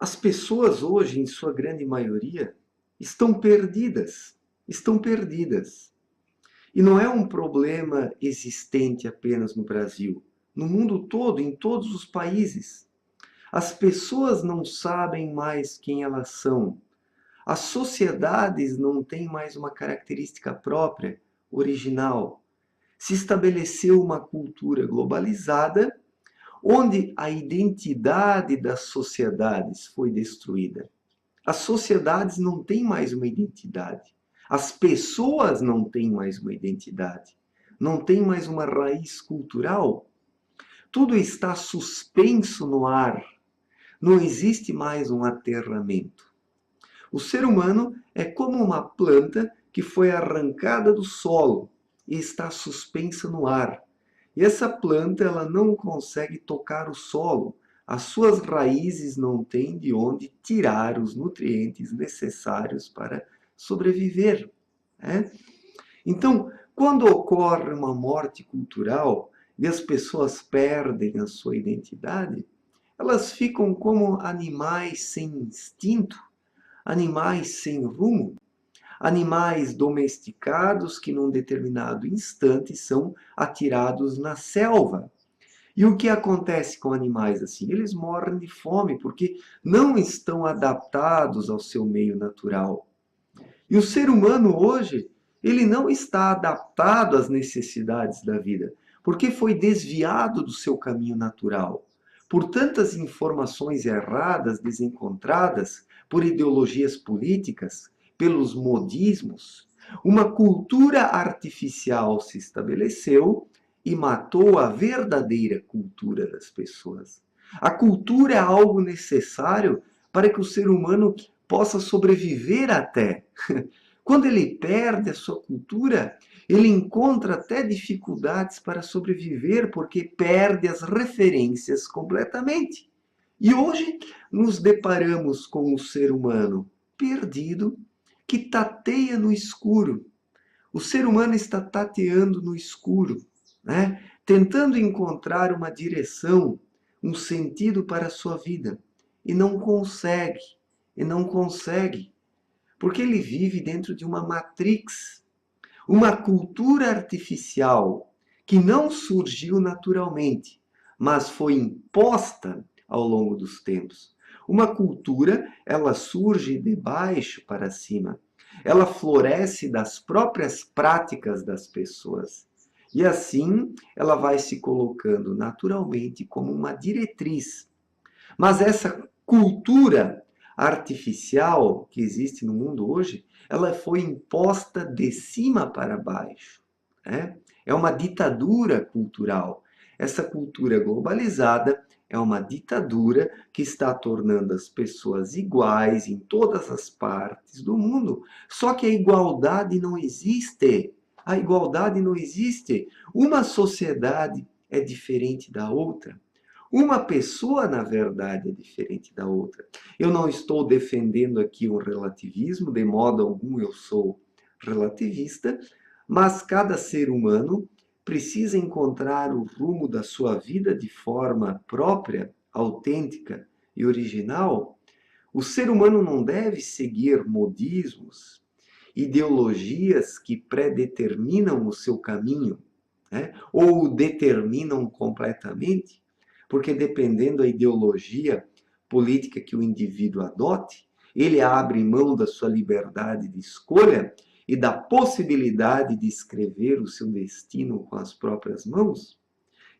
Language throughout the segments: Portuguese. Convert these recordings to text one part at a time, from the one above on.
As pessoas hoje, em sua grande maioria, estão perdidas. Estão perdidas. E não é um problema existente apenas no Brasil. No mundo todo, em todos os países. As pessoas não sabem mais quem elas são. As sociedades não têm mais uma característica própria, original. Se estabeleceu uma cultura globalizada, onde a identidade das sociedades foi destruída. As sociedades não têm mais uma identidade. As pessoas não têm mais uma identidade. Não têm mais uma raiz cultural. Tudo está suspenso no ar. Não existe mais um aterramento. O ser humano é como uma planta que foi arrancada do solo e está suspensa no ar. E essa planta ela não consegue tocar o solo. As suas raízes não têm de onde tirar os nutrientes necessários para sobreviver. Né? Então, quando ocorre uma morte cultural e as pessoas perdem a sua identidade, elas ficam como animais sem instinto, animais sem rumo, animais domesticados que num determinado instante são atirados na selva. E o que acontece com animais assim? Eles morrem de fome porque não estão adaptados ao seu meio natural. E o ser humano hoje, ele não está adaptado às necessidades da vida, porque foi desviado do seu caminho natural. Por tantas informações erradas, desencontradas, por ideologias políticas, pelos modismos, uma cultura artificial se estabeleceu e matou a verdadeira cultura das pessoas. A cultura é algo necessário para que o ser humano possa sobreviver até. Quando ele perde a sua cultura, ele encontra até dificuldades para sobreviver, porque perde as referências completamente. E hoje nos deparamos com um ser humano perdido que tateia no escuro. O ser humano está tateando no escuro, né? Tentando encontrar uma direção, um sentido para a sua vida. E não consegue, e não consegue, porque ele vive dentro de uma matrix, uma cultura artificial que não surgiu naturalmente, mas foi imposta ao longo dos tempos. Uma cultura, ela surge de baixo para cima. Ela floresce das próprias práticas das pessoas. E assim, ela vai se colocando naturalmente como uma diretriz. Mas essa cultura artificial que existe no mundo hoje, ela foi imposta de cima para baixo. Né? É uma ditadura cultural. Essa cultura globalizada é uma ditadura que está tornando as pessoas iguais em todas as partes do mundo. Só que a igualdade não existe. A igualdade não existe. Uma sociedade é diferente da outra. Uma pessoa, na verdade, é diferente da outra. Eu não estou defendendo aqui um relativismo, de modo algum eu sou relativista, mas cada ser humano precisa encontrar o rumo da sua vida de forma própria, autêntica e original. O ser humano não deve seguir modismos, ideologias que predeterminam o seu caminho, né? Ou o determinam completamente, porque dependendo da ideologia política que o indivíduo adote, ele abre mão da sua liberdade de escolha e da possibilidade de escrever o seu destino com as próprias mãos.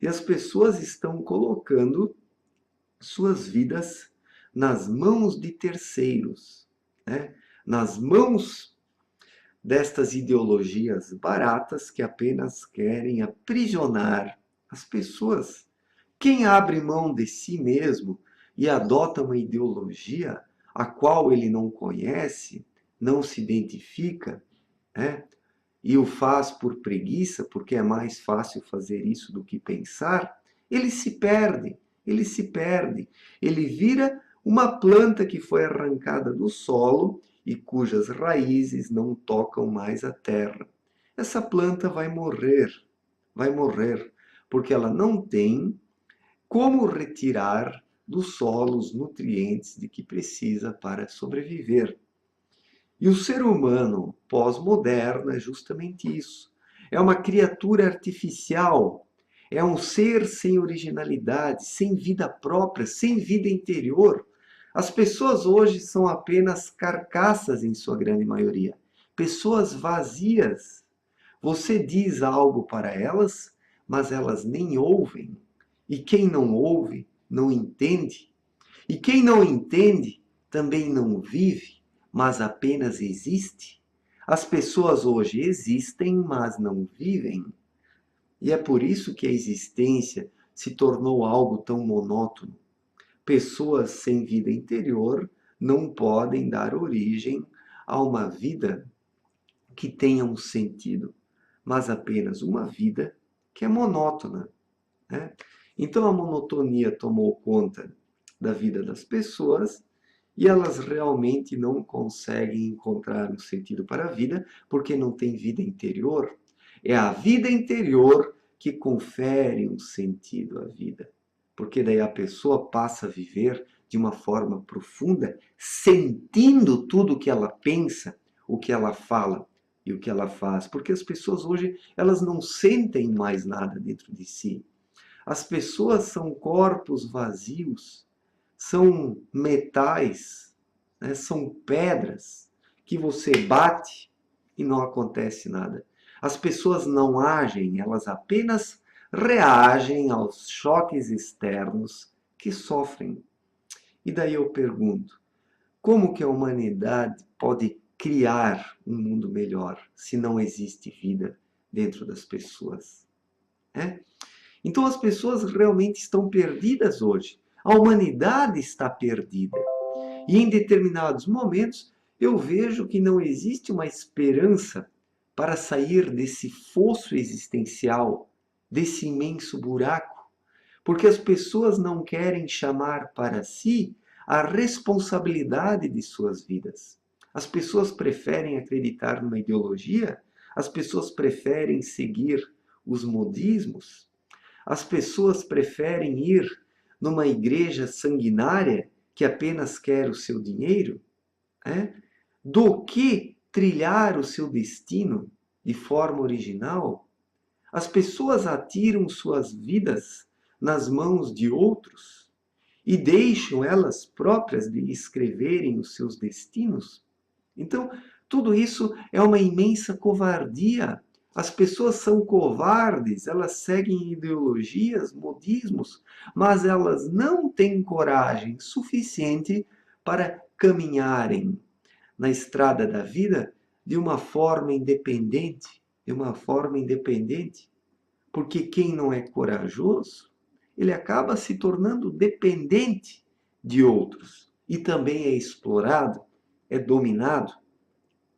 E as pessoas estão colocando suas vidas nas mãos de terceiros, né? Nas mãos destas ideologias baratas que apenas querem aprisionar as pessoas. Quem abre mão de si mesmo e adota uma ideologia a qual ele não conhece, não se identifica, né? E o faz por preguiça, porque é mais fácil fazer isso do que pensar, ele se perde, ele se perde. Ele vira uma planta que foi arrancada do solo e cujas raízes não tocam mais a terra. Essa planta vai morrer, porque ela não tem como retirar do solo os nutrientes de que precisa para sobreviver. E o ser humano pós-moderno é justamente isso. É uma criatura artificial, é um ser sem originalidade, sem vida própria, sem vida interior. As pessoas hoje são apenas carcaças em sua grande maioria, pessoas vazias. Você diz algo para elas, mas elas nem ouvem. E quem não ouve, não entende. E quem não entende, também não vive, mas apenas existe. As pessoas hoje existem, mas não vivem. E é por isso que a existência se tornou algo tão monótono. Pessoas sem vida interior não podem dar origem a uma vida que tenha um sentido, mas apenas uma vida que é monótona, né? Então a monotonia tomou conta da vida das pessoas e elas realmente não conseguem encontrar um sentido para a vida porque não tem vida interior. É a vida interior que confere um sentido à vida, porque daí a pessoa passa a viver de uma forma profunda, sentindo tudo o que ela pensa, o que ela fala e o que ela faz, porque as pessoas hoje elas não sentem mais nada dentro de si. As pessoas são corpos vazios, são metais, né? São pedras que você bate e não acontece nada. As pessoas não agem, elas apenas reagem aos choques externos que sofrem. E daí eu pergunto, como que a humanidade pode criar um mundo melhor se não existe vida dentro das pessoas? É? Então as pessoas realmente estão perdidas hoje. A humanidade está perdida. E em determinados momentos eu vejo que não existe uma esperança para sair desse fosso existencial, desse imenso buraco, porque as pessoas não querem chamar para si a responsabilidade de suas vidas. As pessoas preferem acreditar numa ideologia, as pessoas preferem seguir os modismos, as pessoas preferem ir numa igreja sanguinária que apenas quer o seu dinheiro, né, do que trilhar o seu destino de forma original. As pessoas atiram suas vidas nas mãos de outros e deixam elas próprias de escreverem os seus destinos. Então, tudo isso é uma imensa covardia. As pessoas são covardes, elas seguem ideologias, modismos, mas elas não têm coragem suficiente para caminharem na estrada da vida de uma forma independente, porque quem não é corajoso, ele acaba se tornando dependente de outros e também é explorado, é dominado.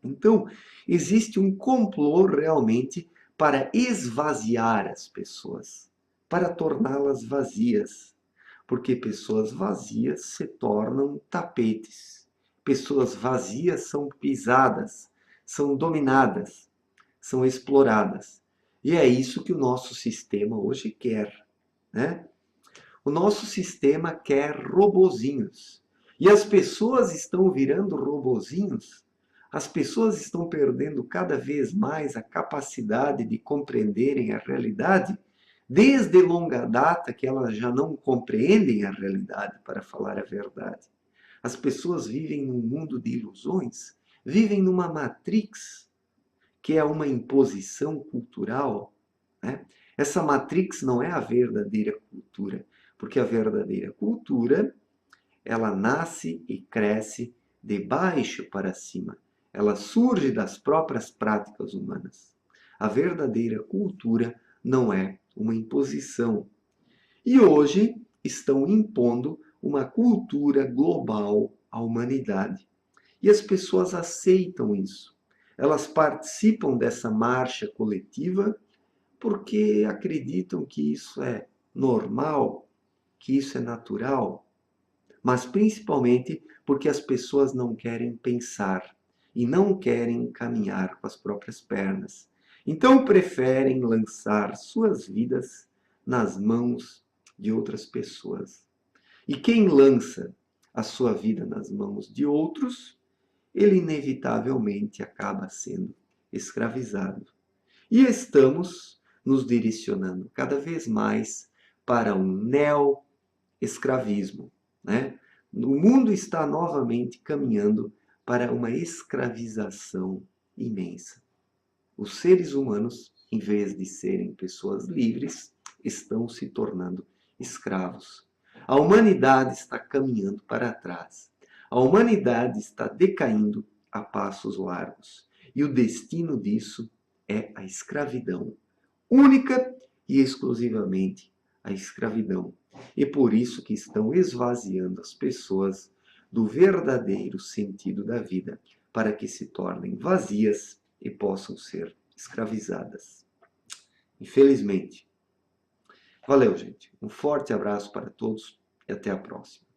Então, existe um complô realmente para esvaziar as pessoas, para torná-las vazias, porque pessoas vazias se tornam tapetes. Pessoas vazias são pisadas, são dominadas, são exploradas. E é isso que o nosso sistema hoje quer, né? O nosso sistema quer robozinhos. E as pessoas estão virando robozinhos. As pessoas estão perdendo cada vez mais a capacidade de compreenderem a realidade, desde longa data que elas já não compreendem a realidade, para falar a verdade. As pessoas vivem num mundo de ilusões, vivem numa matrix, que é uma imposição cultural, né? Essa matrix não é a verdadeira cultura, porque a verdadeira cultura, ela nasce e cresce de baixo para cima. Ela surge das próprias práticas humanas. A verdadeira cultura não é uma imposição. E hoje estão impondo uma cultura global à humanidade. E as pessoas aceitam isso. Elas participam dessa marcha coletiva porque acreditam que isso é normal, que isso é natural, mas principalmente porque as pessoas não querem pensar e não querem caminhar com as próprias pernas. Então preferem lançar suas vidas nas mãos de outras pessoas. E quem lança a sua vida nas mãos de outros, ele inevitavelmente acaba sendo escravizado. E estamos nos direcionando cada vez mais para um neo-escravismo, né? O mundo está novamente caminhando para uma escravização imensa. Os seres humanos, em vez de serem pessoas livres, estão se tornando escravos. A humanidade está caminhando para trás. A humanidade está decaindo a passos largos. E o destino disso é a escravidão. Única e exclusivamente a escravidão. E por isso que estão esvaziando as pessoas do verdadeiro sentido da vida, para que se tornem vazias e possam ser escravizadas. Infelizmente. Valeu, gente. Um forte abraço para todos e até a próxima.